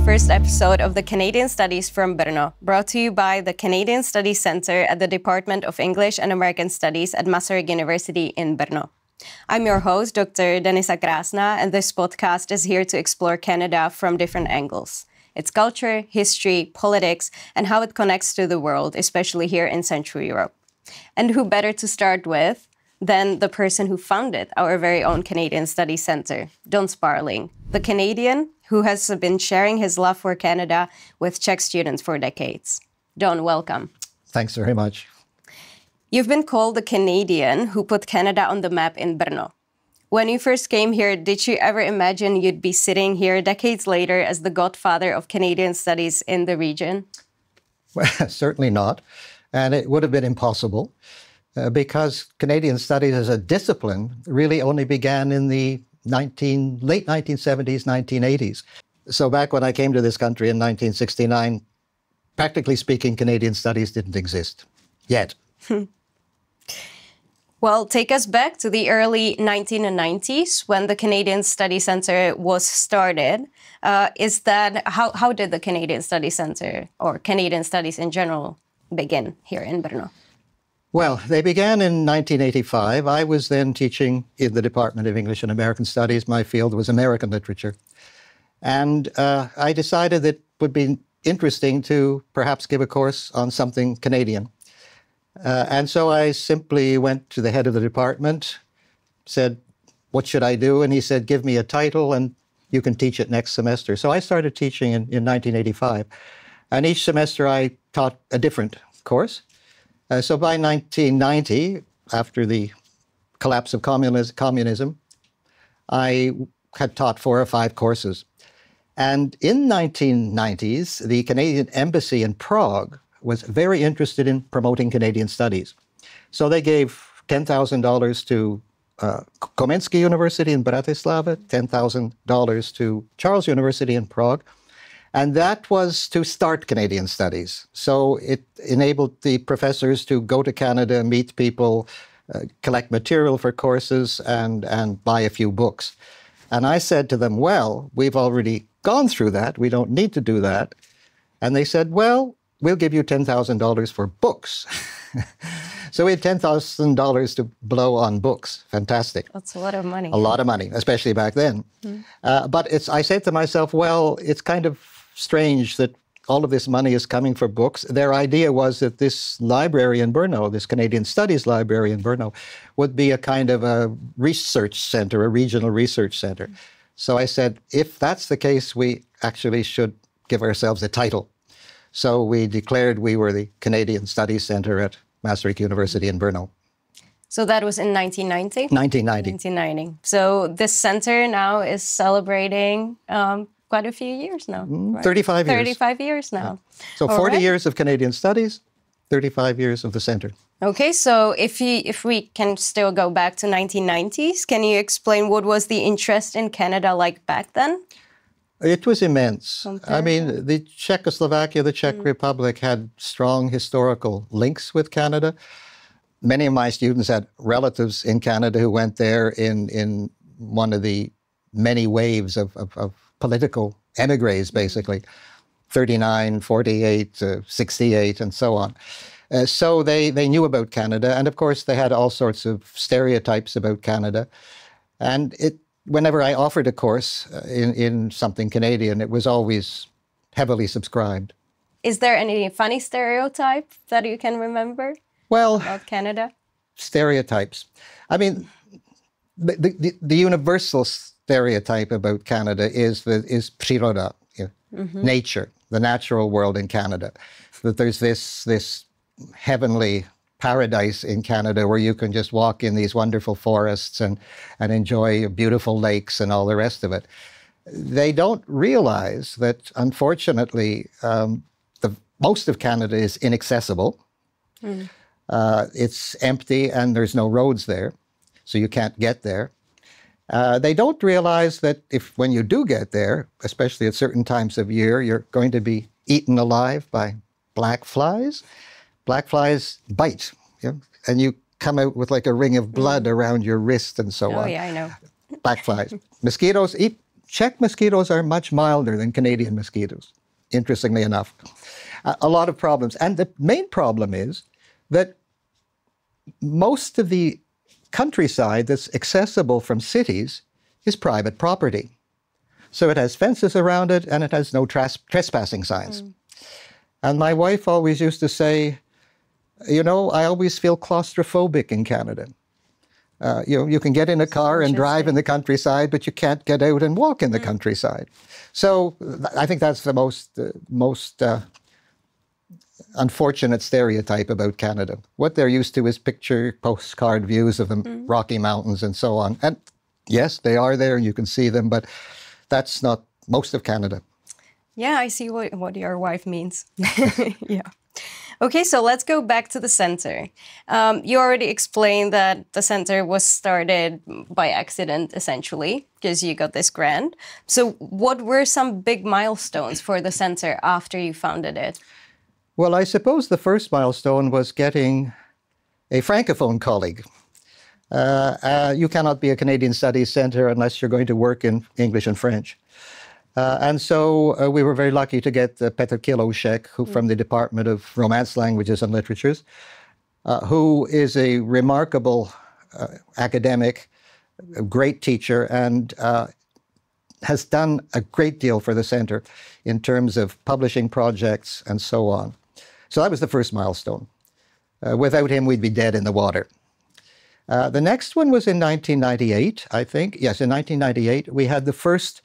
first episode of the Canadian Studies from Brno, brought to you by the Canadian Studies Center at the Department of English and American Studies at Masaryk University in Brno. I'm your host, Dr. Denisa Krásná, and this podcast is here to explore Canada from different angles. Its culture, history, politics, and how it connects to the world, especially here in Central Europe. And who better to start with than the person who founded our very own Canadian Studies Center, Don Sparling, the Canadian who has been sharing his love for Canada with Czech students for decades. Don, welcome. Thanks very much. You've been called the Canadian who put Canada on the map in Brno. When you first came here, did you ever imagine you'd be sitting here decades later as the godfather of Canadian studies in the region? Well, certainly not. And it would have been impossible because Canadian studies as a discipline really only began in the late 1970s, 1980s. So back when I came to this country in 1969, practically speaking, Canadian studies didn't exist yet. Well, take us back to the early 1990s when the Canadian Studies Center was started. How did the Canadian Studies Center or Canadian studies in general begin here in Brno? Well, they began in 1985. I was then teaching in the Department of English and American Studies. My field was American literature. And I decided that it would be interesting to perhaps give a course on something Canadian. And so I simply went to the head of the department, said, what should I do? And he said, give me a title and you can teach it next semester. So I started teaching in 1985. And each semester I taught a different course. So by 1990, after the collapse of communism, I had taught 4 or 5 courses. And in 1990s, the Canadian Embassy in Prague was very interested in promoting Canadian studies. So they gave $10,000 to Komenský University in Bratislava, $10,000 to Charles University in Prague, and that was to start Canadian studies. So it enabled the professors to go to Canada, meet people, collect material for courses, and buy a few books. And I said to them, well, we've already gone through that. We don't need to do that. And they said, well, we'll give you $10,000 for books. So we had $10,000 to blow on books. Fantastic. That's a lot of money. A lot of money, especially back then. But I said to myself, well, it's kind of strange that all of this money is coming for books. Their idea was that this library in Brno, this Canadian Studies Library in Brno, would be a kind of a research center, a regional research center. So I said, if that's the case, we actually should give ourselves a title. So we declared we were the Canadian Studies Center at Masaryk University in Brno. So that was in 1990? 1990. 1990. So this center now is celebrating quite a few years now. Right? 35 years. 35 years now. Yeah. So 40 years of Canadian studies, 35 years of the center. Okay, so if we can still go back to 1990s, can you explain what was the interest in Canada like back then? It was immense. I mean, the Czechoslovakia, the Czech Republic had strong historical links with Canada. Many of my students had relatives in Canada who went there in one of the many waves of political emigres, basically, 39, 48, 68, and so on. So they knew about Canada. And of course, they had all sorts of stereotypes about Canada. And whenever I offered a course in something Canadian, it was always heavily subscribed. Is there any funny stereotype that you can remember about Canada? Stereotypes. I mean, the universal stereotype about Canada is příroda, nature, the natural world in Canada. That there's this heavenly paradise in Canada where you can just walk in these wonderful forests and enjoy beautiful lakes and all the rest of it. They don't realize that, unfortunately, most of Canada is inaccessible. It's empty and there's no roads there, so you can't get there. They don't realize that when you do get there, especially at certain times of year, you're going to be eaten alive by black flies. Black flies bite, and you come out with like a ring of blood around your wrist and so on. Oh, yeah, I know. Black flies. Mosquitoes eat Czech mosquitoes are much milder than Canadian mosquitoes, interestingly enough. A lot of problems. And the main problem is that most of the countryside that's accessible from cities is private property. So it has fences around it, and it has no trespassing signs. And my wife always used to say, you know, I always feel claustrophobic in Canada. You can get in a car and drive in the countryside, but you can't get out and walk in the countryside. So I think that's the most unfortunate stereotype about Canada. What they're used to is picture postcard views of the Rocky Mountains and so on. And yes, they are there, you can see them, but that's not most of Canada. Yeah, I see what your wife means. Yeah. Okay, so let's go back to the center. You already explained that the center was started by accident, essentially, because you got this grant. So what were some big milestones for the center after you founded it? Well, I suppose the first milestone was getting a Francophone colleague. You cannot be a Canadian Studies Center unless you're going to work in English and French. And so we were very lucky to get Petr Kiloušek, who from the Department of Romance Languages and Literatures, who is a remarkable academic, a great teacher, and has done a great deal for the center in terms of publishing projects and so on. So that was the first milestone. Without him, we'd be dead in the water. The next one was in 1998, I think. Yes, in 1998, we had the first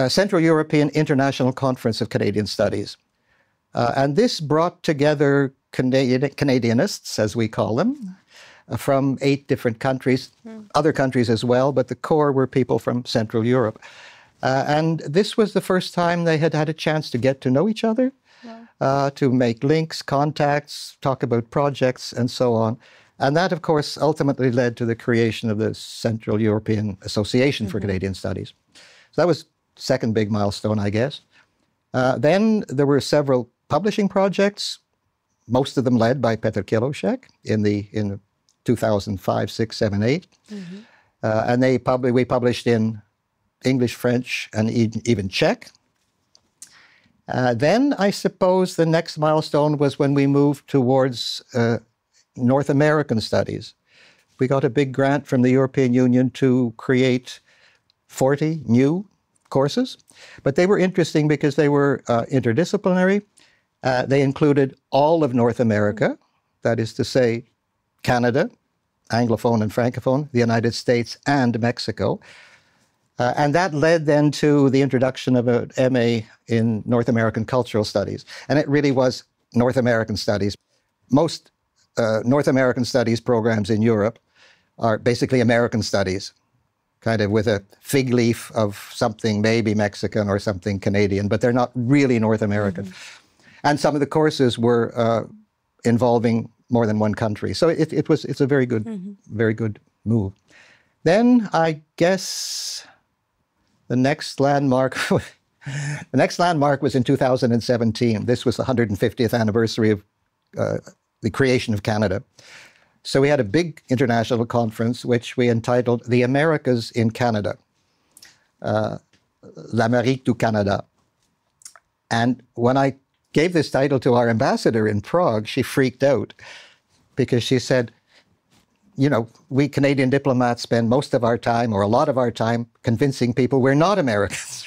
Central European International Conference of Canadian Studies. And this brought together Canadianists, as we call them, from 8 different countries, other countries as well, but the core were people from Central Europe. And this was the first time they had had a chance to get to know each other, to make links, contacts, talk about projects, and so on. And that, of course, ultimately led to the creation of the Central European Association for Canadian Studies. So that was second big milestone, I guess. Then there were several publishing projects, most of them led by Petr Kiloušek in 2005, 6, 7, 8. And we published in English, French, and even Czech. Then I suppose the next milestone was when we moved towards North American studies. We got a big grant from the European Union to create 40 new courses, but they were interesting because they were interdisciplinary. They included all of North America, that is to say Canada, Anglophone and Francophone, the United States, and Mexico. And that led then to the introduction of an MA in North American Cultural Studies. And it really was North American studies. Most North American studies programs in Europe are basically American studies, kind of with a fig leaf of something maybe Mexican or something Canadian, but they're not really North American. And some of the courses were involving more than one country. So it's a very good move. Then I guess the next landmark was in 2017. This was the 150th anniversary of the creation of Canada. So we had a big international conference, which we entitled The Americas in Canada, L'Amérique du Canada. And when I gave this title to our ambassador in Prague, she freaked out because she said, you know, we Canadian diplomats spend most of our time, or a lot of our time, convincing people we're not Americans.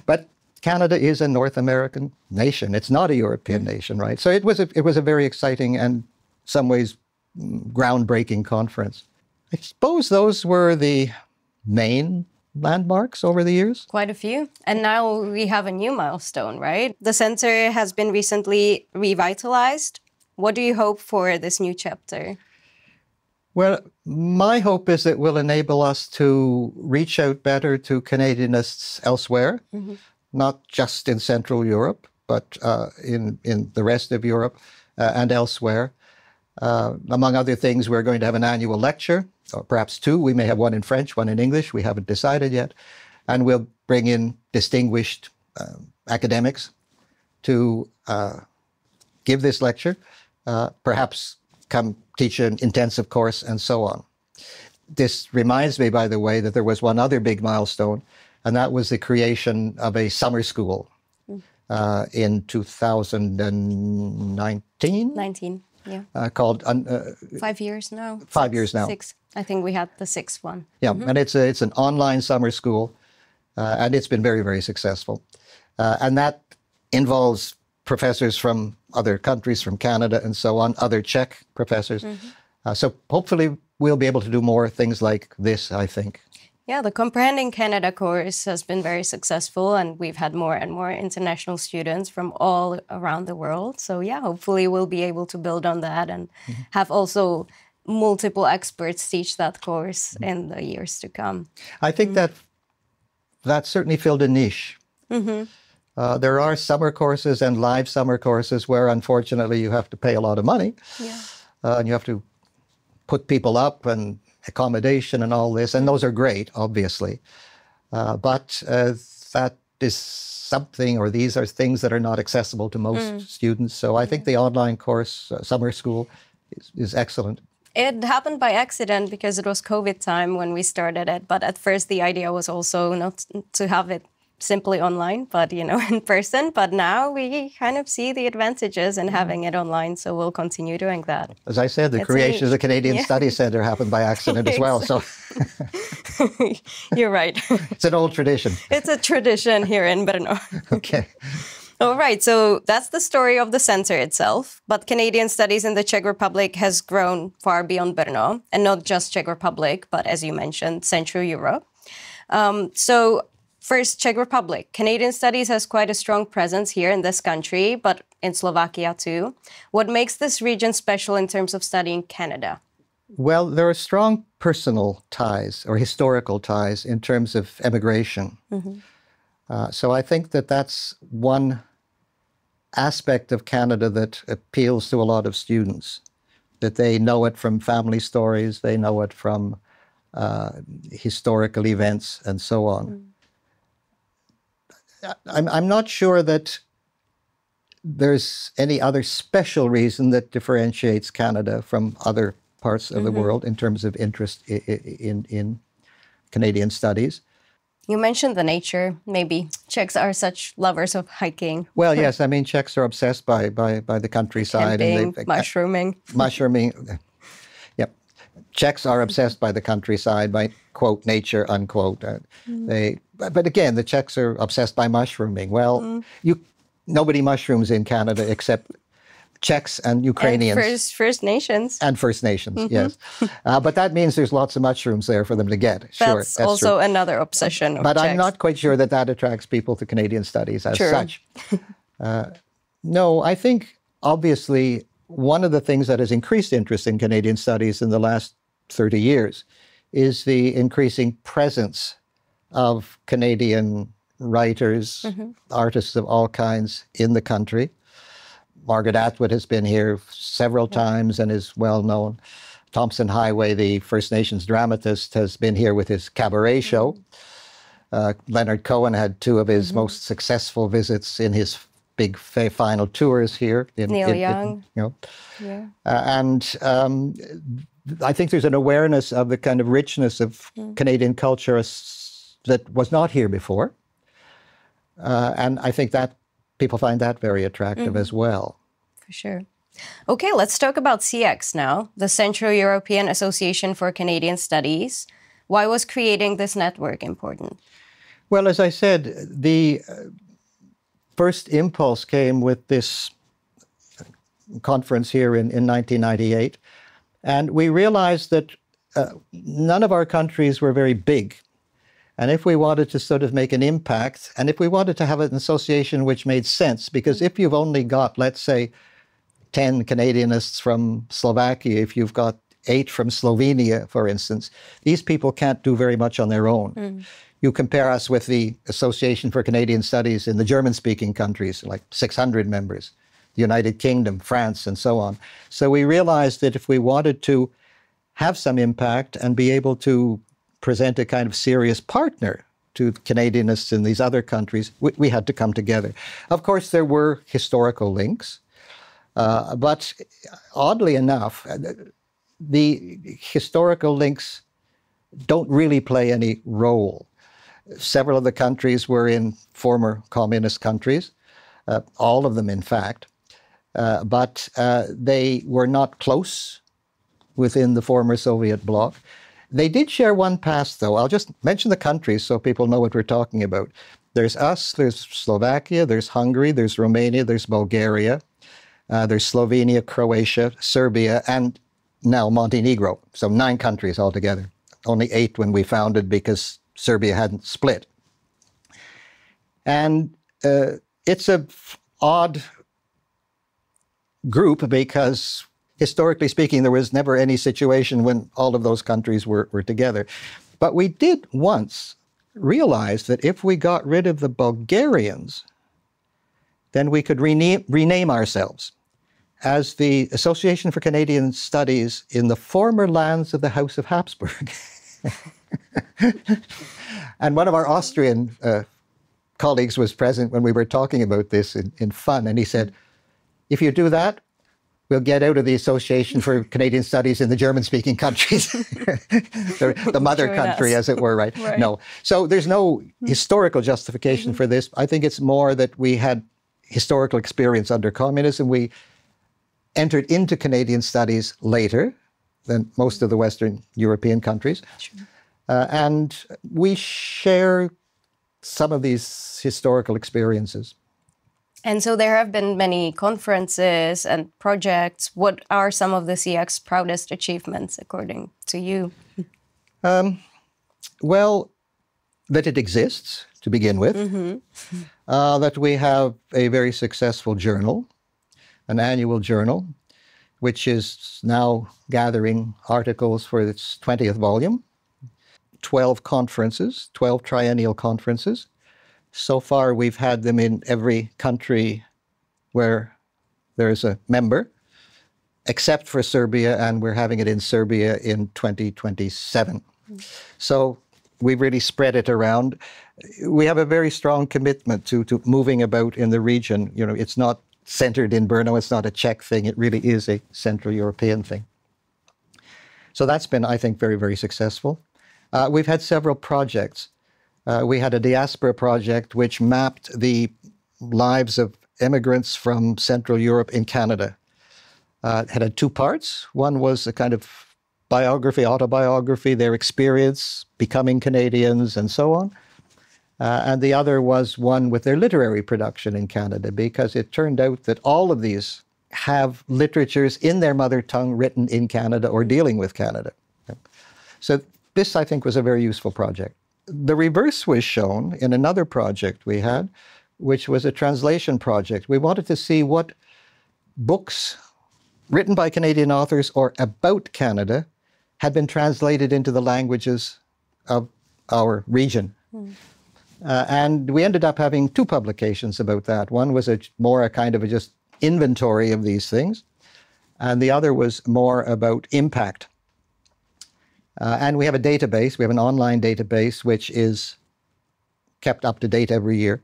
But Canada is a North American nation. It's not a European nation, right? So it was a very exciting and, in some ways, groundbreaking conference. I suppose those were the main landmarks over the years. Quite a few. And now we have a new milestone, right? The center has been recently revitalized. What do you hope for this new chapter? Well, my hope is it will enable us to reach out better to Canadianists elsewhere, not just in Central Europe, but in the rest of Europe and elsewhere. Among other things, we're going to have an annual lecture, or perhaps 2. We may have one in French, one in English. We haven't decided yet. And we'll bring in distinguished academics to give this lecture, perhaps come teach an intensive course, and so on. This reminds me, by the way, that there was one other big milestone, and that was the creation of a summer school in 2019. 19, yeah. Called 5 years now. 5 years now. 6. I think we had the 6th one. Yeah, and it's an online summer school, and it's been very, very successful. And that involves professors from other countries, from Canada and so on, other Czech professors. So hopefully we'll be able to do more things like this, I think. Yeah, the Comprehending Canada course has been very successful, and we've had more and more international students from all around the world. So yeah, hopefully we'll be able to build on that and have also multiple experts teach that course in the years to come. I think that certainly filled a niche. There are summer courses and live summer courses where, unfortunately, you have to pay a lot of money. And you have to put people up and accommodation and all this. And those are great, obviously. But that is something, or these are things that are not accessible to most students. So I think the online course, summer school, is excellent. It happened by accident because it was COVID time when we started it. But at first, the idea was also not to have it simply online, but, you know, in person. But now we kind of see the advantages in having it online, so we'll continue doing that. As I said, the creation of the Canadian Studies Centre happened by accident as well. So you're right. It's an old tradition. It's a tradition here in Brno. Okay. All right, so that's the story of the centre itself. But Canadian Studies in the Czech Republic has grown far beyond Brno, and not just Czech Republic, but as you mentioned, Central Europe. First, Czech Republic. Canadian Studies has quite a strong presence here in this country, but in Slovakia too. What makes this region special in terms of studying Canada? Well, there are strong personal ties or historical ties in terms of emigration. So I think that that's one aspect of Canada that appeals to a lot of students, that they know it from family stories, they know it from historical events and so on. I'm not sure that there's any other special reason that differentiates Canada from other parts of the world in terms of interest in Canadian studies. You mentioned the nature, maybe. Czechs are such lovers of hiking. Well, yes, I mean, Czechs are obsessed by the countryside. Camping, and mushrooming. Mushrooming. Yep. Czechs are obsessed by the countryside, by, quote, nature, unquote. But again, the Czechs are obsessed by mushrooming. Well, nobody mushrooms in Canada except Czechs and Ukrainians. And First Nations. And First Nations, yes. But that means there's lots of mushrooms there for them to get. Sure, that's also true. Another obsession of But Czechs. I'm not quite sure that attracts people to Canadian studies as such. No, I think, obviously, one of the things that has increased interest in Canadian studies in the last 30 years is the increasing presence of Canadian writers, artists of all kinds in the country. Margaret Atwood has been here several times and is well known. Thompson Highway, the First Nations dramatist, has been here with his cabaret show. Leonard Cohen had two of his most successful visits in his big final tours here. Neil Young. And I think there's an awareness of the kind of richness of Canadian culture that was not here before. And I think that people find that very attractive as well. For sure. Okay, let's talk about CX now, the Central European Association for Canadian Studies. Why was creating this network important? Well, as I said, the first impulse came with this conference here in 1998. And we realized that none of our countries were very big. And if we wanted to sort of make an impact, and if we wanted to have an association which made sense, because if you've only got, let's say, 10 Canadianists from Slovakia, if you've got 8 from Slovenia, for instance, these people can't do very much on their own. You compare us with the Association for Canadian Studies in the German-speaking countries, like 600 members, the United Kingdom, France, and so on. So we realized that if we wanted to have some impact and be able to present a kind of serious partner to Canadianists in these other countries, we had to come together. Of course, there were historical links, but oddly enough, the historical links don't really play any role. Several of the countries were in former communist countries, all of them, in fact. But they were not close within the former Soviet bloc. They did share one past, though. I'll just mention the countries so people know what we're talking about. There's us, there's Slovakia, there's Hungary, there's Romania, there's Bulgaria, there's Slovenia, Croatia, Serbia, and now Montenegro. So 9 countries altogether. Only 8 when we founded because Serbia hadn't split. And it's an odd group because, historically speaking, there was never any situation when all of those countries were together. But we did once realize that if we got rid of the Bulgarians, then we could rename ourselves as the Association for Canadian Studies in the former lands of the House of Habsburg. And one of our Austrian colleagues was present when we were talking about this in fun, and he said, if you do that, we'll get out of the Association for Canadian Studies in the German-speaking countries, the mother country, as it were, right? No. So there's no historical justification for this. I think it's more that we had historical experience under communism. We entered into Canadian studies later than most of the Western European countries. Sure. And we share some of these historical experiences. And so there have been many conferences and projects. What are some of the CIAC's proudest achievements, according to you? Well, that it exists, to begin with. That we have a very successful journal, an annual journal, which is now gathering articles for its 20th volume. 12 conferences, 12 triennial conferences. So far, we've had them in every country where there's a member, except for Serbia, and we're having it in Serbia in 2027. So we've really spread it around. We have a very strong commitment to moving about in the region. You know, it's not centered in Brno, it's not a Czech thing, it really is a Central European thing. So that's been, I think, very, very successful. We've had several projects. We had a diaspora project which mapped the lives of immigrants from Central Europe in Canada. It had 2 parts. One was a kind of biography, autobiography, their experience becoming Canadians and so on. And the other was one with their literary production in Canada, because it turned out that all of these have literatures in their mother tongue written in Canada or dealing with Canada. So this, I think, was a very useful project. The reverse was shown in another project we had, which was a translation project. We wanted to see what books written by Canadian authors or about Canada had been translated into the languages of our region. And we ended up having 2 publications about that. One was more a kind of a just inventory of these things, and the other was more about impact. And we have a database, we have an online database which is kept up to date every year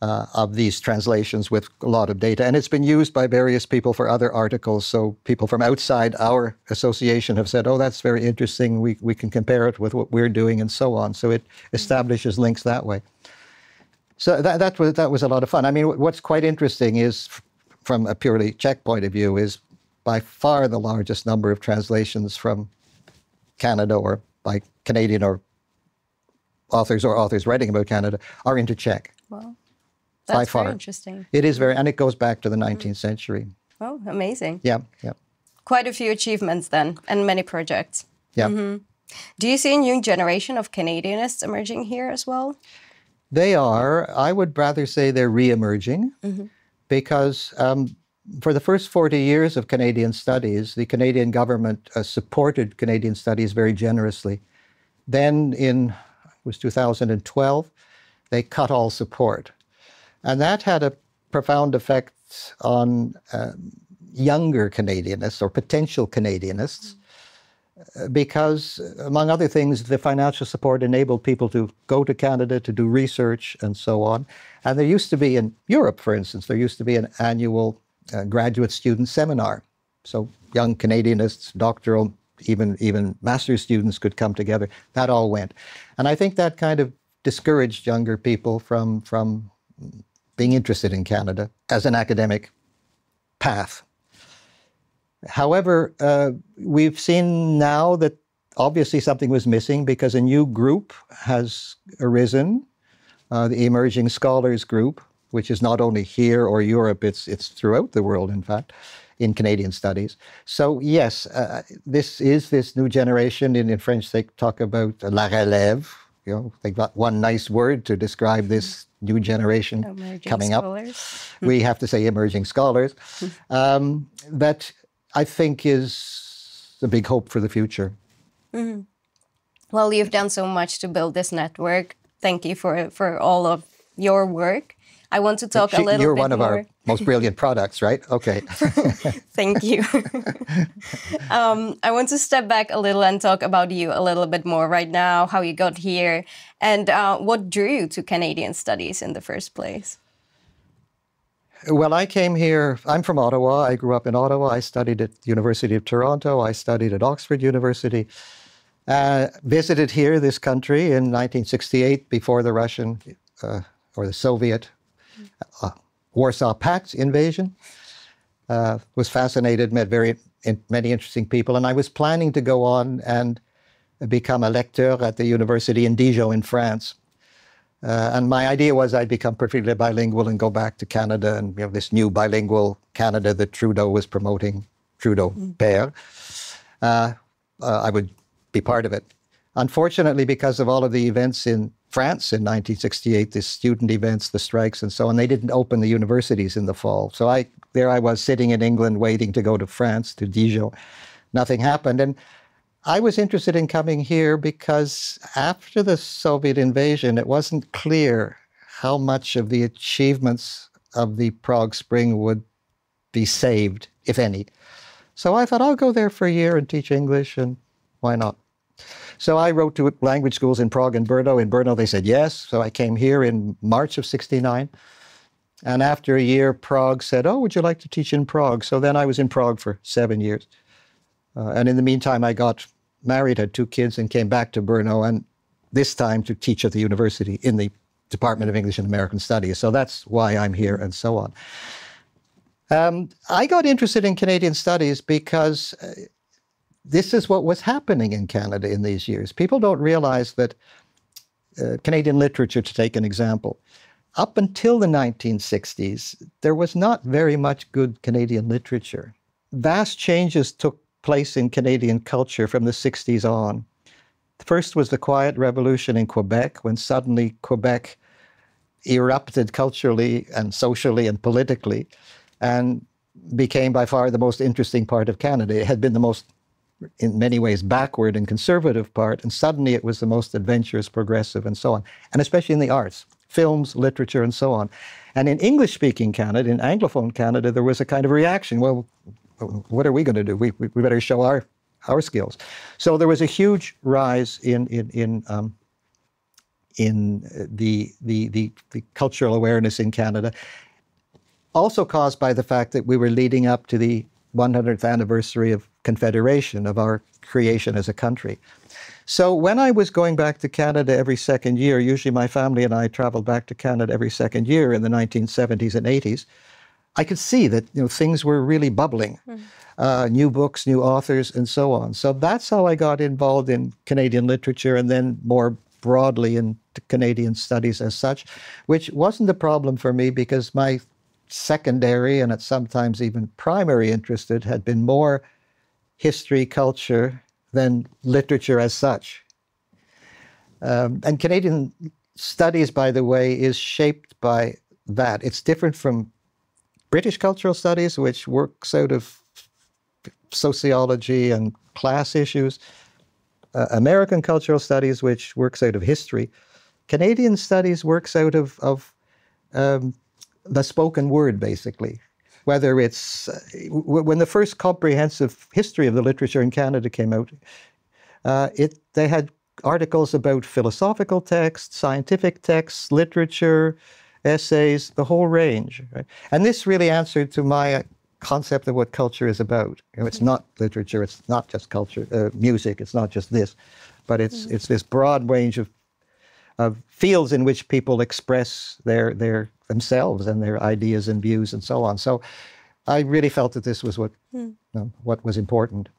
of these translations with a lot of data. And it's been used by various people for other articles. So people from outside our association have said, oh, that's very interesting. We can compare it with what we're doing and so on. So it establishes links that way. So that was a lot of fun. I mean, what's quite interesting is, from a purely Czech point of view, is by far the largest number of translations from Canada or by Canadian or authors writing about Canada are into Czech. Wow, that's very interesting. It is very, and it goes back to the 19th century. Oh, amazing. Yeah, yeah. Quite a few achievements then, and many projects. Yeah. Do you see a new generation of Canadianists emerging here as well? They are. I would rather say they're re-emerging, because for the first 40 years of Canadian studies, the Canadian government supported Canadian studies very generously. Then it was 2012, they cut all support. And that had a profound effect on younger Canadianists or potential Canadianists, because, among other things, the financial support enabled people to go to Canada to do research and so on. And there used to be, in Europe, for instance, there used to be an annual graduate student seminar. So young Canadianists, doctoral, even master's students could come together. That all went. And I think that kind of discouraged younger people from being interested in Canada as an academic path. However, we've seen now that obviously something was missing because a new group has arisen, the Emerging Scholars Group, which is not only here or Europe, it's throughout the world, in fact, in Canadian studies. So yes, this new generation. In French, they talk about la relève. You know, they've got one nice word to describe this new generation coming up. We have to say emerging scholars. That I think is a big hope for the future. Mm-hmm. Well, you've done so much to build this network. Thank you for all of your work. I want to talk a little bit more. You're one of our most brilliant products, right? Okay. Thank you. I want to step back a little and talk about you a little bit more right now, how you got here, and what drew you to Canadian studies in the first place. Well, I came here, I'm from Ottawa. I grew up in Ottawa. I studied at the University of Toronto. I studied at Oxford University. Visited here, this country, in 1968 before the Russian or the Soviet Warsaw Pact invasion. Was fascinated, met many interesting people. And I was planning to go on and become a lecteur at the university in Dijon in France. And my idea was I'd become perfectly bilingual and go back to Canada and this new bilingual Canada that Trudeau was promoting, Trudeau Père. I would be part of it. Unfortunately, because of all of the events in France in 1968, the student events, the strikes and so on, they didn't open the universities in the fall. So there I was sitting in England waiting to go to France, to Dijon. Nothing happened. And I was interested in coming here because after the Soviet invasion, it wasn't clear how much of the achievements of the Prague Spring would be saved, if any. So I thought, I'll go there for a year and teach English, and why not? So I wrote to language schools in Prague and Brno. In Brno, they said yes. So I came here in March of '69. And after a year, Prague said, oh, would you like to teach in Prague? So then I was in Prague for 7 years. And in the meantime, I got married, had 2 kids, and came back to Brno, and this time to teach at the university in the Department of English and American Studies. So that's why I'm here, and so on. I got interested in Canadian studies because this is what was happening in Canada in these years. People don't realize that Canadian literature, to take an example, up until the 1960s, there was not very much good Canadian literature. Vast changes took place in Canadian culture from the 60s on. First was the Quiet Revolution in Quebec, when suddenly Quebec erupted culturally and socially and politically and became by far the most interesting part of Canada. It had been the most, in many ways, backward and conservative part, and suddenly it was the most adventurous, progressive, and so on, and especially in the arts, films, literature, and so on. And in English-speaking Canada, in Anglophone Canada, there was a kind of reaction. Well, what are we going to do? We better show our skills. So there was a huge rise in the cultural awareness in Canada, also caused by the fact that we were leading up to the 100th anniversary of Confederation, of our creation as a country. So when I was going back to Canada every second year, usually my family and I traveled back to Canada every second year in the 1970s and 80s, I could see that things were really bubbling, new books, new authors, and so on. So that's how I got involved in Canadian literature, and then more broadly in Canadian studies as such, which wasn't a problem for me because my secondary and sometimes even primary interest had been more history, culture than literature as such. And Canadian studies, by the way, is shaped by that. It's different from British cultural studies, which works out of sociology and class issues. American cultural studies, which works out of history. Canadian studies works out of the spoken word, basically. Whether it's, when the first comprehensive history of the literature in Canada came out, they had articles about philosophical texts, scientific texts, literature, essays, the whole range. Right? And this really answered to my concept of what culture is about. It's not literature, it's not just culture, music, it's not just this, but it's this broad range fields in which people express themselves and their ideas and views and so on. So I really felt that this was what was important.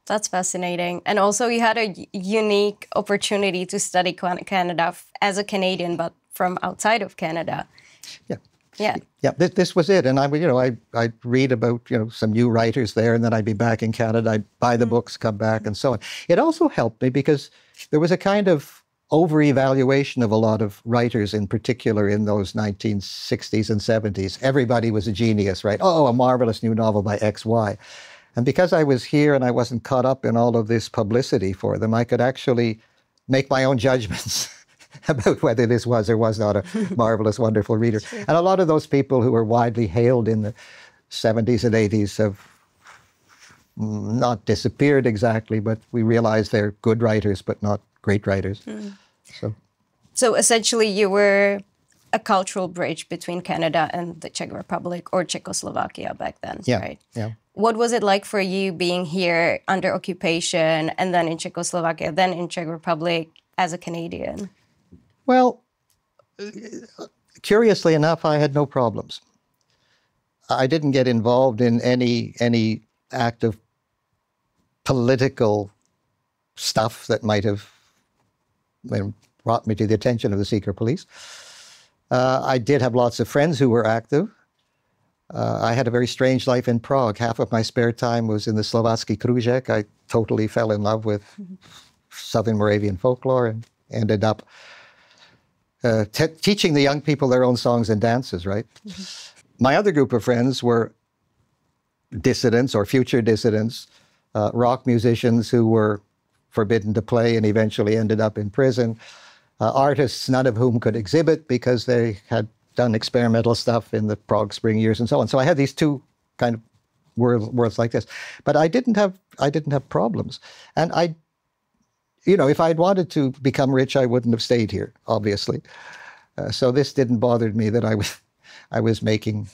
That's fascinating. And also you had a unique opportunity to study Canada as a Canadian, but from outside of Canada. Yeah. Yeah. Yeah, this was it. And I'd read about, some new writers there, and then I'd be back in Canada. I'd buy the books, come back, and so on. It also helped me because there was a kind of over-evaluation of a lot of writers, in particular in those 1960s and 70s. Everybody was a genius, right? Oh, a marvelous new novel by X, Y. And because I was here and I wasn't caught up in all of this publicity for them, I could actually make my own judgments about whether this was or was not a marvelous, wonderful reader. Sure. And a lot of those people who were widely hailed in the 70s and 80s have not disappeared exactly, but we realize they're good writers, but not great writers. So essentially you were a cultural bridge between Canada and the Czech Republic or Czechoslovakia back then, right? Yeah. What was it like for you being here under occupation and then in Czechoslovakia, then in Czech Republic as a Canadian? Well, curiously enough, I had no problems. I didn't get involved in any act of political stuff that might have brought me to the attention of the secret police. I did have lots of friends who were active. I had a very strange life in Prague. Half of my spare time was in the Slovácky Kružek. I totally fell in love with Southern Moravian folklore and ended up teaching the young people their own songs and dances, right? My other group of friends were dissidents or future dissidents, rock musicians who were forbidden to play and eventually ended up in prison, artists, none of whom could exhibit because they had done experimental stuff in the Prague Spring years and so on. So I had these two kind of worlds like this. But I didn't have problems. And if I'd wanted to become rich, I wouldn't have stayed here, obviously. So this didn't bother me that I was making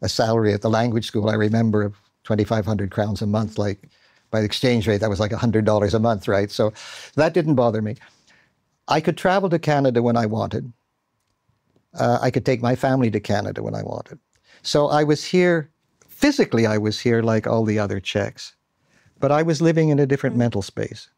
a salary at the language school, I remember, of 2,500 crowns a month. Like by the exchange rate, that was like $100 a month, right? So that didn't bother me. I could travel to Canada when I wanted. I could take my family to Canada when I wanted. So I was here, physically I was here like all the other Czechs, but I was living in a different mental space.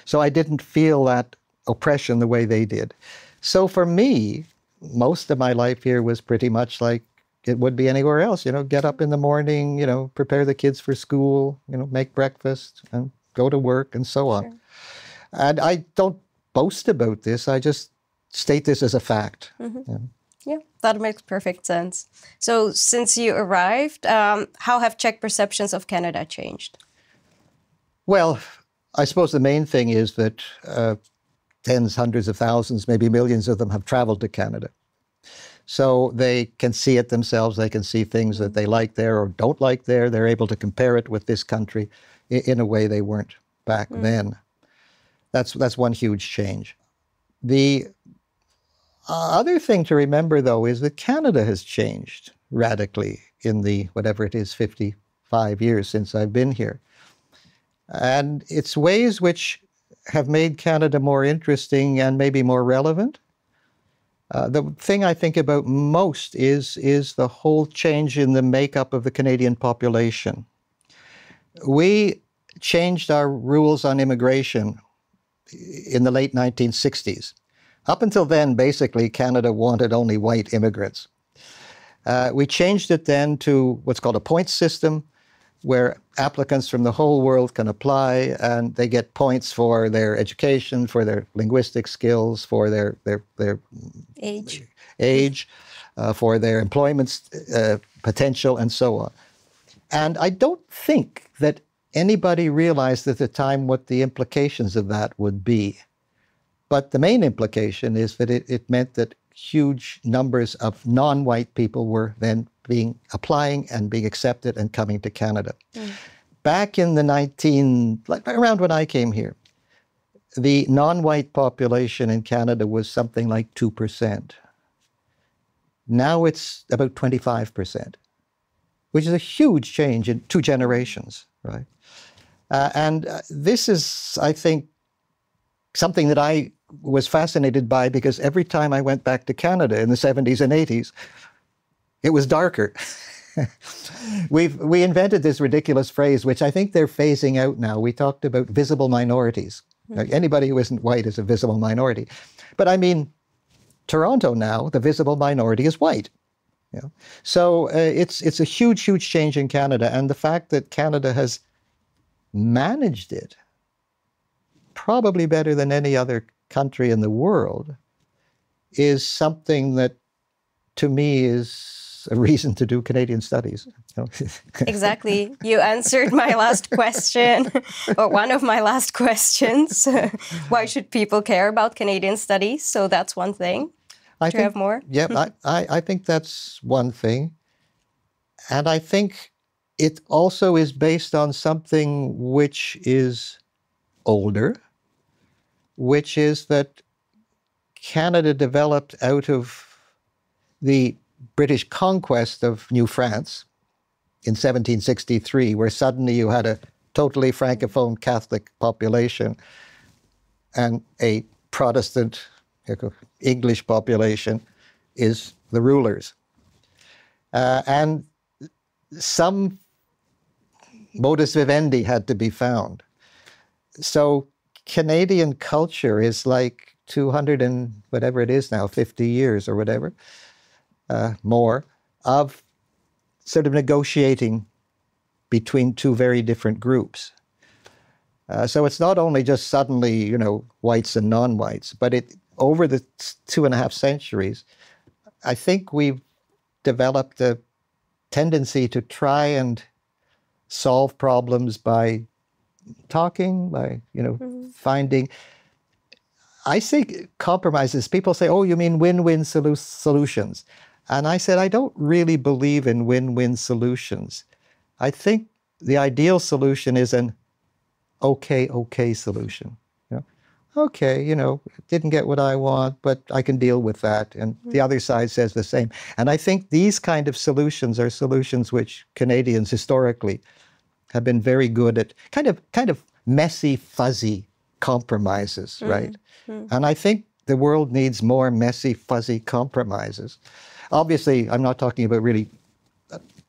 So I didn't feel that oppression the way they did. So for me, most of my life here was pretty much like it would be anywhere else. Get up in the morning, prepare the kids for school, make breakfast and go to work and so on. Sure. And I don't boast about this. I just state this as a fact. Yeah, that makes perfect sense. So since you arrived, how have Czech perceptions of Canada changed? Well, I suppose the main thing is that tens, hundreds of thousands, maybe millions of them have traveled to Canada. So they can see it themselves. They can see things that they like there or don't like there. They're able to compare it with this country in a way they weren't back then. That's one huge change. The other thing to remember, though, is that Canada has changed radically in the, whatever it is, 55 years since I've been here. And it's ways which have made Canada more interesting and maybe more relevant. The thing I think about most is the whole change in the makeup of the Canadian population. We changed our rules on immigration in the late 1960s. Up until then, basically, Canada wanted only white immigrants. We changed it then to what's called a points system, where applicants from the whole world can apply, and they get points for their education, for their linguistic skills, for their age, for their employment potential, and so on. And I don't think that anybody realized at the time what the implications of that would be. But the main implication is that it meant that huge numbers of non-white people were then applying and being accepted and coming to Canada. Back in the around when I came here, the non-white population in Canada was something like 2%. Now it's about 25%, which is a huge change in 2 generations, right? And this is, I think, something that I was fascinated by, because every time I went back to Canada in the 70s and 80s, it was darker. We invented this ridiculous phrase, which I think they're phasing out now. We talked about visible minorities. Like anybody who isn't white is a visible minority. But I mean, Toronto now, the visible minority is white. You know? So it's a huge, huge change in Canada. And the fact that Canada has managed it probably better than any other country in the world is something that, to me, is a reason to do Canadian studies. You know? Exactly. You answered my last question, or one of my last questions. Why should people care about Canadian studies? So that's one thing. Do you have more? Yeah, I think that's one thing. And I think it also is based on something which is older, which is that Canada developed out of the British conquest of New France in 1763, where suddenly you had a totally Francophone Catholic population and a Protestant English population is the rulers. And some modus vivendi had to be found. So Canadian culture is like 200 and whatever it is now, 50 years or whatever, more, of sort of negotiating between two very different groups. So it's not only just suddenly, you know, whites and non-whites, but over the 2.5 centuries, I think we've developed a tendency to try and solve problems by talking, by, you know, finding. I say compromises. People say, oh, you mean win-win solutions. And I said, I don't really believe in win-win solutions. I think the ideal solution is an okay solution. You know? Okay, you know, didn't get what I want, but I can deal with that. And the other side says the same. And I think these kind of solutions are solutions which Canadians historically have been very good at, kind of messy, fuzzy compromises, right? And I think the world needs more messy, fuzzy compromises. Obviously, I'm not talking about really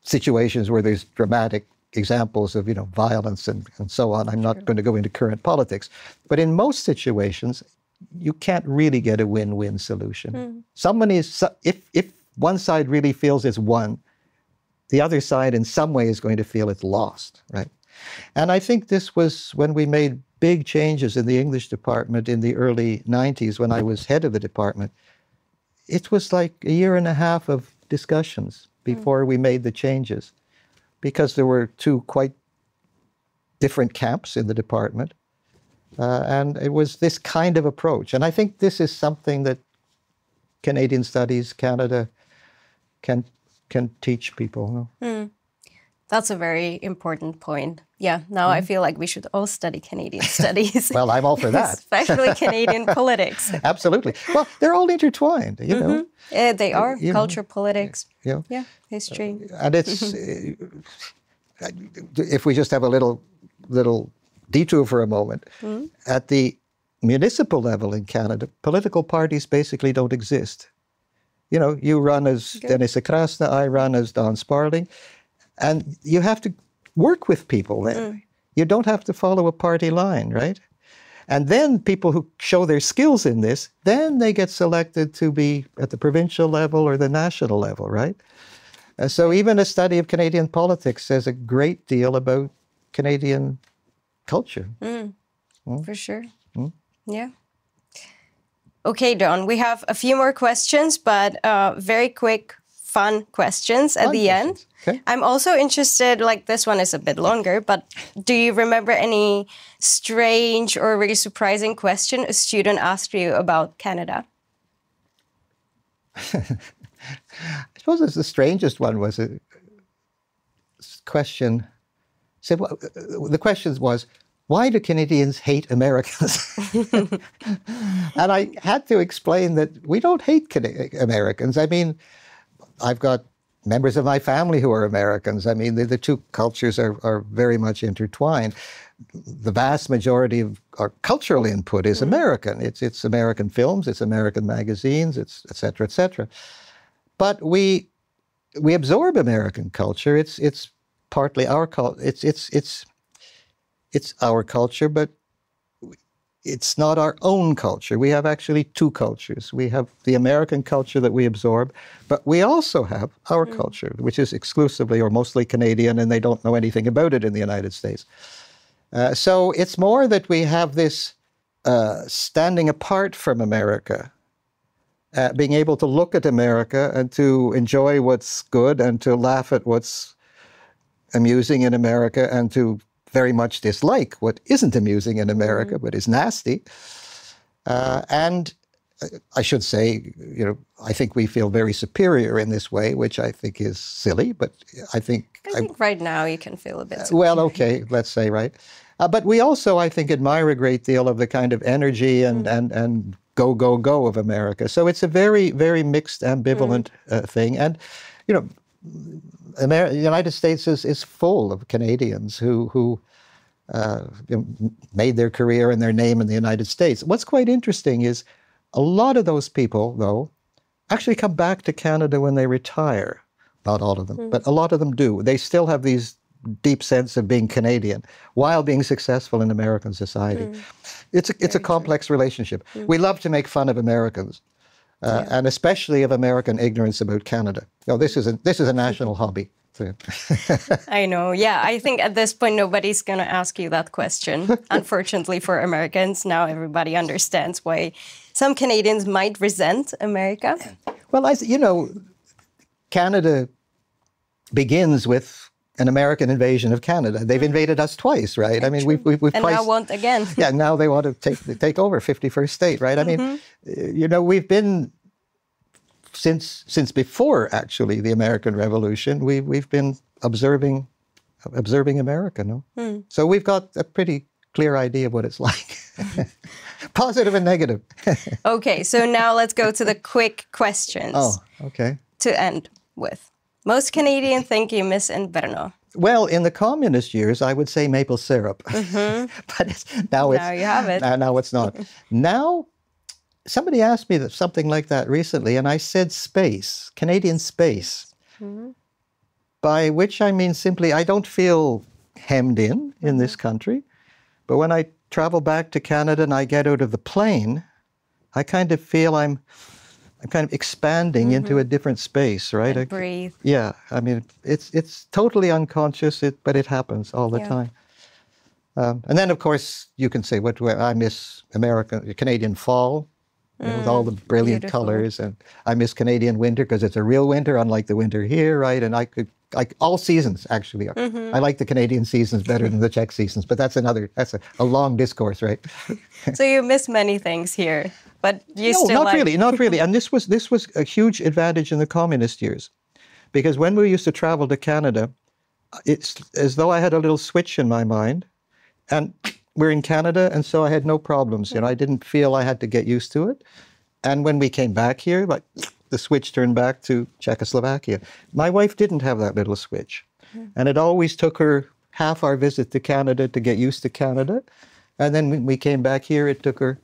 situations where there's dramatic examples of, you know, violence and so on. I'm not going to go into current politics. But in most situations, you can't really get a win-win solution. If one side really feels it's won, the other side in some way is going to feel it's lost, right? And I think this was when we made big changes in the English department in the early 90s when I was head of the department. It was like 1.5 years of discussions before we made the changes, because there were two quite different camps in the department. And it was this kind of approach. And I think this is something that Canadian Studies Canada can teach people. That's a very important point. Yeah, now I feel like we should all study Canadian studies. Well, I'm all for that. Especially Canadian politics. Absolutely. Well, they're all intertwined, you know. They are. Culture, politics, you know. history. And it's, if we just have a little detour for a moment, at the municipal level in Canada, political parties basically don't exist. You know, you run as Denisa Krásná, I run as Don Sparling, and you have to work with people then. You don't have to follow a party line, right? And then people who show their skills in this, then they get selected to be at the provincial level or the national level, right? So even a study of Canadian politics says a great deal about Canadian culture. For sure. Yeah. Okay, Don, we have a few more questions, but very quick, fun questions at the end. Okay. I'm also interested, like this one is a bit longer, but do you remember any strange or really surprising question a student asked you about Canada? I suppose the strangest one was a question. Said, well, the question was, why do Canadians hate Americans? And I had to explain that we don't hate Americans. I mean, I've got members of my family who are Americans. I mean, the two cultures are very much intertwined. The vast majority of our cultural input is American. It's American films, it's American magazines, it's et cetera, et cetera. But we absorb American culture. It's partly our culture. It's our culture, but it's not our own culture. We have actually two cultures. We have the American culture that we absorb, but we also have our culture, which is exclusively or mostly Canadian, and they don't know anything about it in the United States. So it's more that we have this standing apart from America, being able to look at America and to enjoy what's good and to laugh at what's amusing in America and to very much dislike what isn't amusing in America, but is nasty. And I should say, I think we feel very superior in this way, which I think is silly, but I think right now you can feel a bit superior. Well, okay, let's say, right? But we also, I think, admire a great deal of the kind of energy and go, go, go of America. So it's a very, very mixed, ambivalent thing. And, the United States is full of Canadians who made their career and their name in the United States. What's quite interesting is a lot of those people, though, actually come back to Canada when they retire. Not all of them, but a lot of them do. They still have these deep sense of being Canadian while being successful in American society. It's a complex relationship. We love to make fun of Americans. And especially of American ignorance about Canada. This is a national hobby. I know. Yeah, I think at this point nobody's going to ask you that question. Unfortunately for Americans, now everybody understands why some Canadians might resent America. Well, Canada begins with an American invasion of Canada. They've invaded us twice, right? I mean, we've and twice. Now want again. Yeah, now they want to take over 51st state, right? I mean, we've been since before actually the American Revolution. We've been observing America, no? So we've got a pretty clear idea of what it's like, positive and negative. Okay, so now let's go to the quick questions. Oh, okay. To end with. Most Canadians think you miss Brno. Well, in the communist years, I would say maple syrup. But now you have it. Now it's not. Now, somebody asked me something like that recently, and I said space, Canadian space. By which I mean simply, I don't feel hemmed in this country. But when I travel back to Canada and I get out of the plane, I kind of feel I'm kind of expanding into a different space, right? And breathe. Yeah, I mean, it's totally unconscious, but it happens all the time. And then, of course, you can say, "What do I miss? Canadian fall, with all the brilliant colors, and I miss Canadian winter because it's a real winter, unlike the winter here, right?" And all seasons actually. I like the Canadian seasons better than the Czech seasons, but that's a long discourse, right? So you miss many things here. But not really. And this was a huge advantage in the communist years, because when we used to travel to Canada, it's as though I had a little switch in my mind, and we're in Canada, and so I had no problems. I didn't feel I had to get used to it. And when we came back here, like the switch turned back to Czechoslovakia. My wife didn't have that little switch, and it always took her half our visit to Canada to get used to Canada, and then when we came back here, it took her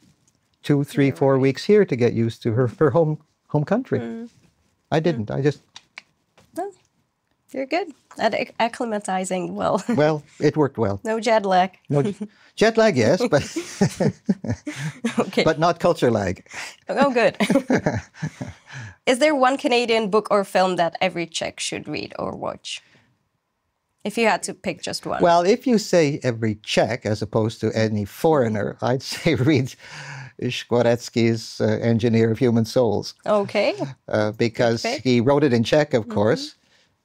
2, 3, 4 weeks here to get used to her home country. I didn't. I just... Well, you're good at acclimatizing well. Well, it worked well. No jet lag. No jet lag, yes, but okay. But not culture lag. Oh, good. Is there one Canadian book or film that every Czech should read or watch? If you had to pick just one. Well, if you say every Czech as opposed to any foreigner, I'd say read Škvorecký's Engineer of Human Souls. Okay. Because he wrote it in Czech, of course,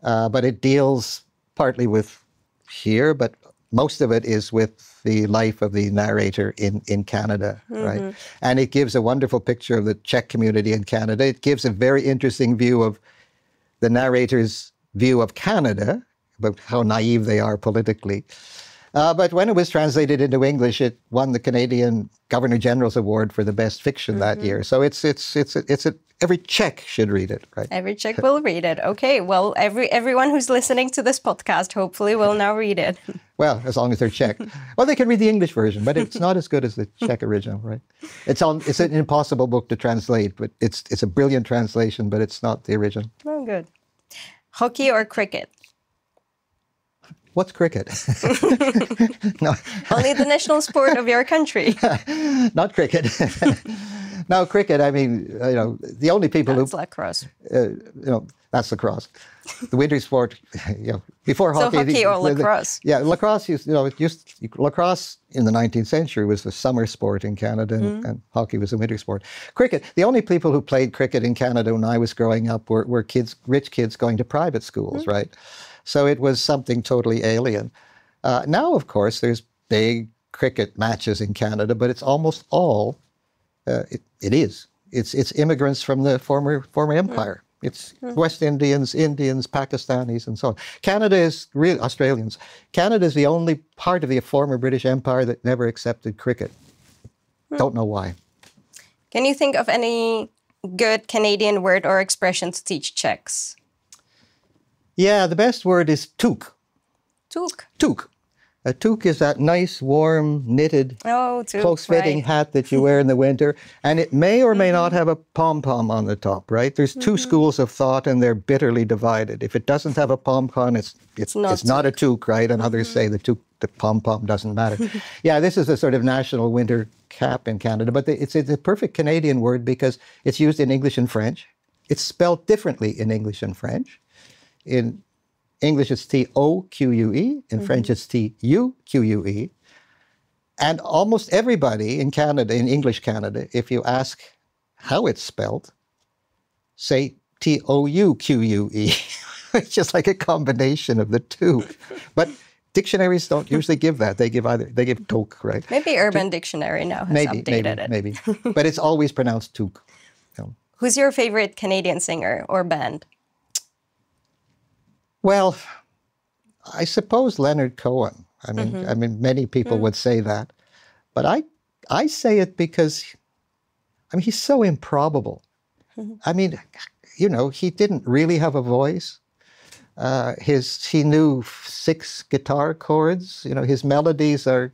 but it deals partly with here, but most of it is with the life of the narrator in Canada, right? And it gives a wonderful picture of the Czech community in Canada. It gives a very interesting view of the narrator's view of Canada, about how naive they are politically. But when it was translated into English, it won the Canadian Governor General's Award for the best fiction that year. So every Czech should read it, right? Every Czech will read it. Okay, well, everyone who's listening to this podcast hopefully will now read it. Well, as long as they're Czech. Well, they can read the English version, but it's not as good as the Czech original, right? It's an impossible book to translate, but it's a brilliant translation, but it's not the original. Oh, good. Hockey or cricket? What's cricket? No. Only the national sport of your country. Not cricket. No, cricket, I mean, the only people That's lacrosse. That's lacrosse. The winter sport, before hockey. So hockey or lacrosse? Lacrosse, lacrosse in the 19th century was the summer sport in Canada, and hockey was the winter sport. Cricket, the only people who played cricket in Canada when I was growing up were rich kids going to private schools, right? So it was something totally alien. Now, of course, there's big cricket matches in Canada, but it's almost all, it's immigrants from the former empire. It's West Indians, Pakistanis, and so on. Canada is real Australians. Canada is the only part of the former British Empire that never accepted cricket. Don't know why. Can you think of any good Canadian word or expression to teach Czechs? Yeah, the best word is toque. Toque. Toque. A toque is that nice, warm, knitted, close-fitting hat that you wear in the winter. And it may or may not have a pom-pom on the top, right? There's two schools of thought, and they're bitterly divided. If it doesn't have a pom-pom, it's not a toque, right? And others say the pom-pom doesn't matter. Yeah, this is a sort of national winter cap in Canada. But it's a perfect Canadian word because it's used in English and French. It's spelled differently in English and French. In English, it's T-O-Q-U-E. In French, it's T-U-Q-U-E. And almost everybody in Canada, in English Canada, if you ask how it's spelled, say T-O-U-Q-U-E. It's just like a combination of the two. But dictionaries don't usually give that. They give toque, right? Maybe Urban Dictionary now has updated it. Maybe. But it's always pronounced toque. Who's your favorite Canadian singer or band? Well, I suppose Leonard Cohen. I mean, many people would say that, but I say it because, he's so improbable. I mean, he didn't really have a voice. He knew 6 guitar chords. His melodies are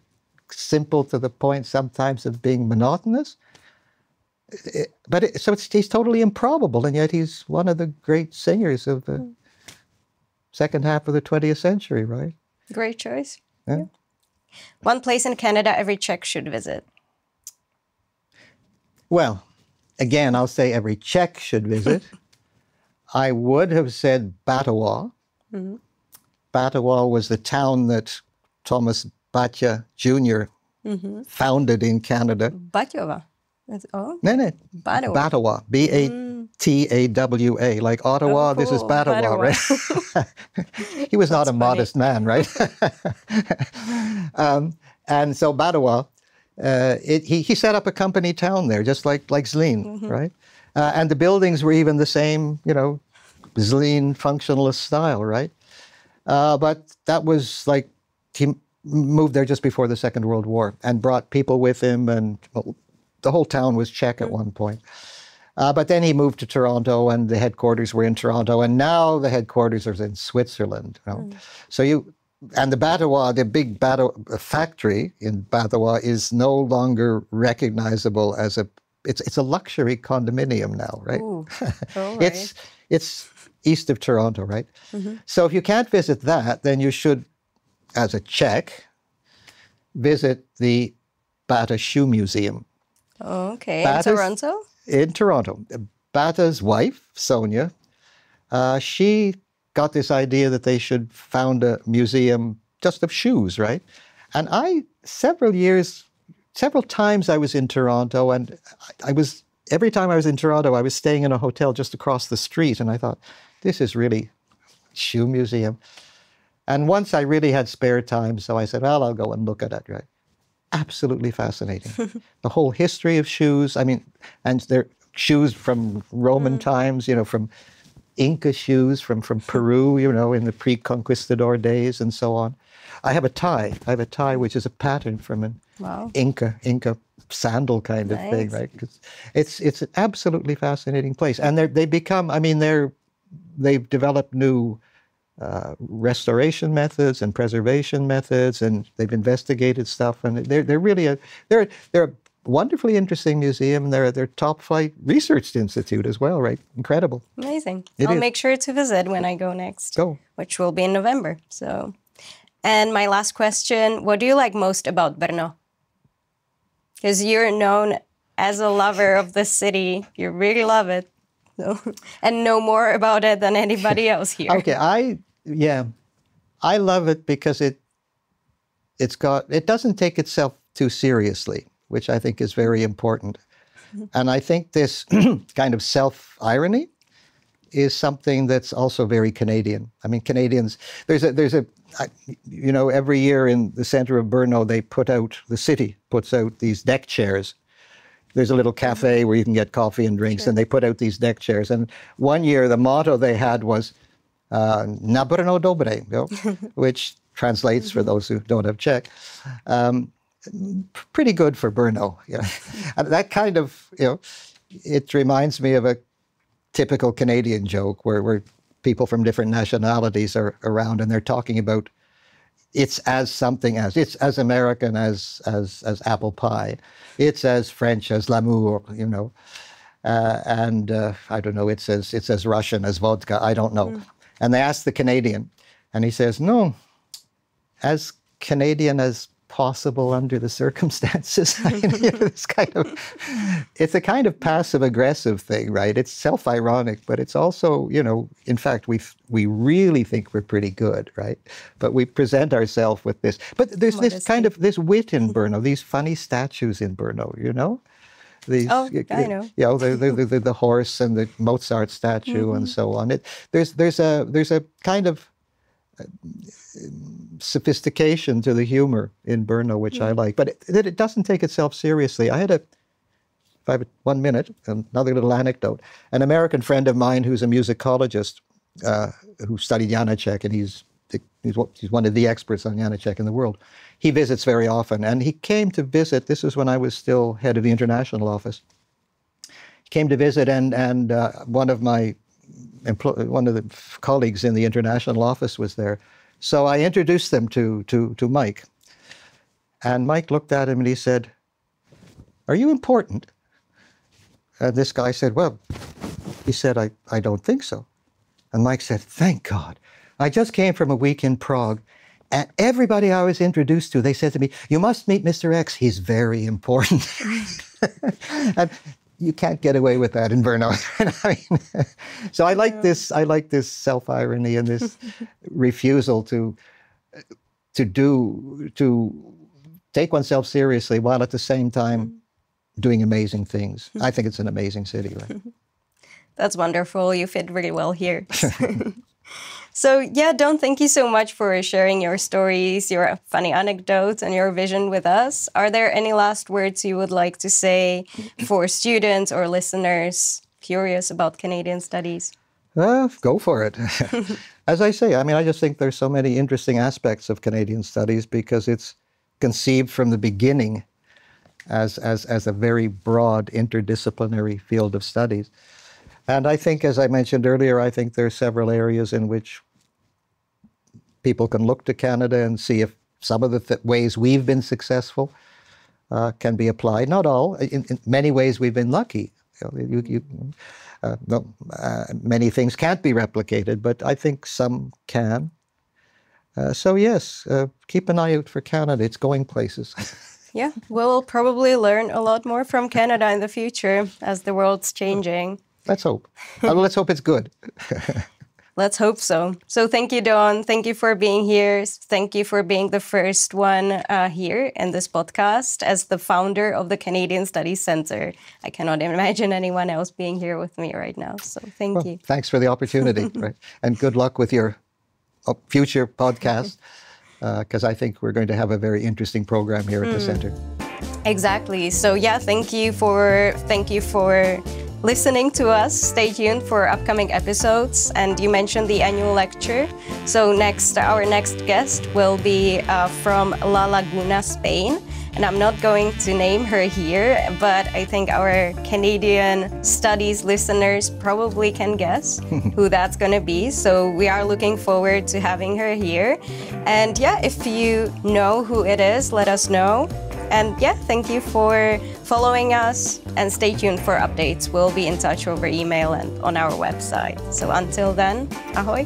simple to the point sometimes of being monotonous. He's totally improbable, and yet he's one of the great singers of the second half of the 20th century, right? Great choice. Yeah. One place in Canada every Czech should visit. Well, again, I'll say every Czech should visit. I would have said Batowa. Batowa was the town that Thomas Baťa Jr. Founded in Canada. Baťova. No. Batowa. Batowa. B-A-T-A-W-A. Like Ottawa, This is Batowa, right? He was not a modest man, right? And so Batowa, he set up a company town there, just like Zlín, right? And the buildings were even the same, Zlín functionalist style, right? But that was like, he moved there just before the Second World War and brought people with him, and the whole town was Czech at one point. But then he moved to Toronto, and the headquarters were in Toronto, and now the headquarters are in Switzerland. So the Batowa, the big factory in Batowa is no longer recognizable as it's a luxury condominium now, right? Ooh. Oh, right. It's east of Toronto, right? So if you can't visit that, then you should, as a Czech, visit the Bata Shoe Museum. Oh, okay. In Toronto? In Toronto. Bata's wife, Sonia, she got this idea that they should found a museum just of shoes, right? And several times I was in Toronto, and every time I was in Toronto, I was staying in a hotel just across the street, and I thought, this is really a shoe museum. And once I really had spare time, so I said, well, I'll go and look at it, right? Absolutely fascinating. The whole history of shoes, and they're shoes from Roman times, from Inca shoes from Peru, you know, in the pre-conquistador days and so on. I have a tie. I have a tie which is a pattern from an Inca sandal kind of thing, right? It's an absolutely fascinating place, and they become. I mean, they've developed new restoration methods and preservation methods, and they've investigated stuff, and they're really they're a wonderfully interesting museum. They're top flight research institute as well, right? Incredible. Amazing. I'll make sure to visit when I go next. Which will be in November. So, and my last question: what do you like most about Brno? Because you're known as a lover of the city. You really love it, so, and know more about it than anybody else here. Okay, I love it because it doesn't take itself too seriously, which I think is very important. And I think this kind of self-irony is something that's also very Canadian. I mean, Canadians, you know, every year in the center of Brno, the city puts out these deck chairs. There's a little cafe where you can get coffee and drinks, and they put out these deck chairs. And one year, the motto they had was, Na Brno dobre, you know, which translates, for those who don't have Czech, pretty good for Brno. Yeah. And that kind of, you know, it reminds me of a typical Canadian joke where people from different nationalities are around and they're talking about it's as American as apple pie. It's as French as l'amour, you know. I don't know, it's as Russian as vodka, I don't know. And they ask the Canadian, and he says, no, as Canadian as possible under the circumstances. I mean, you know, it's a kind of passive-aggressive thing, right? It's self-ironic, but it's also, you know, in fact, we really think we're pretty good, right? But we present ourselves with this. But there's this wit in Brno, these funny statues in Brno, you know? These, I know. You know, the horse and the Mozart statue and so on. There's a kind of sophistication to the humor in Brno, which I like. But it doesn't take itself seriously. I had 1 minute, another little anecdote. An American friend of mine who's a musicologist who studied Janacek, and he's one of the experts on Janacek in the world. He visits very often, and he came to visit. This is when I was still head of the international office. He came to visit, and one of the colleagues in the international office was there. So I introduced them to Mike. And Mike looked at him and he said, "Are you important?" And this guy said, "Well," he said, I don't think so. And Mike said, "Thank God. I just came from a week in Prague, and everybody I was introduced to, they said to me, 'You must meet Mr. X. He's very important.'" And you can't get away with that in Brno. I mean, so I like this self-irony and this refusal to take oneself seriously while at the same time doing amazing things. I think it's an amazing city, right? That's wonderful. You fit really well here. So yeah, Don, thank you so much for sharing your stories, your funny anecdotes, and your vision with us. Are there any last words you would like to say for students or listeners curious about Canadian studies? Go for it. As I say, I mean, I just think there's so many interesting aspects of Canadian studies because it's conceived from the beginning as a very broad interdisciplinary field of studies. And I think, as I mentioned earlier, I think there are several areas in which people can look to Canada and see if some of the ways we've been successful can be applied. Not all. In many ways, we've been lucky. Many things can't be replicated, but I think some can. So yes, keep an eye out for Canada. It's going places. Yeah, we'll probably learn a lot more from Canada in the future as the world's changing. Let's hope. Let's hope it's good. Let's hope so. So thank you, Don. Thank you for being here. Thank you for being the first one here in this podcast as the founder of the Canadian Studies Centre. I cannot imagine anyone else being here with me right now. So thank you. Thanks for the opportunity. Right? And good luck with your future podcast, because I think we're going to have a very interesting program here at the Centre. Exactly. So yeah, thank you for listening to us. Stay tuned for upcoming episodes. And you mentioned the annual lecture. So our next guest will be from La Laguna, Spain. And I'm not going to name her here, but I think our Canadian studies listeners probably can guess who that's going to be. So we are looking forward to having her here. And yeah, if you know who it is, let us know. And yeah, thank you for following us and stay tuned for updates. We'll be in touch over email and on our website. So until then, ahoy.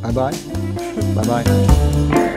Bye-bye. Bye-bye.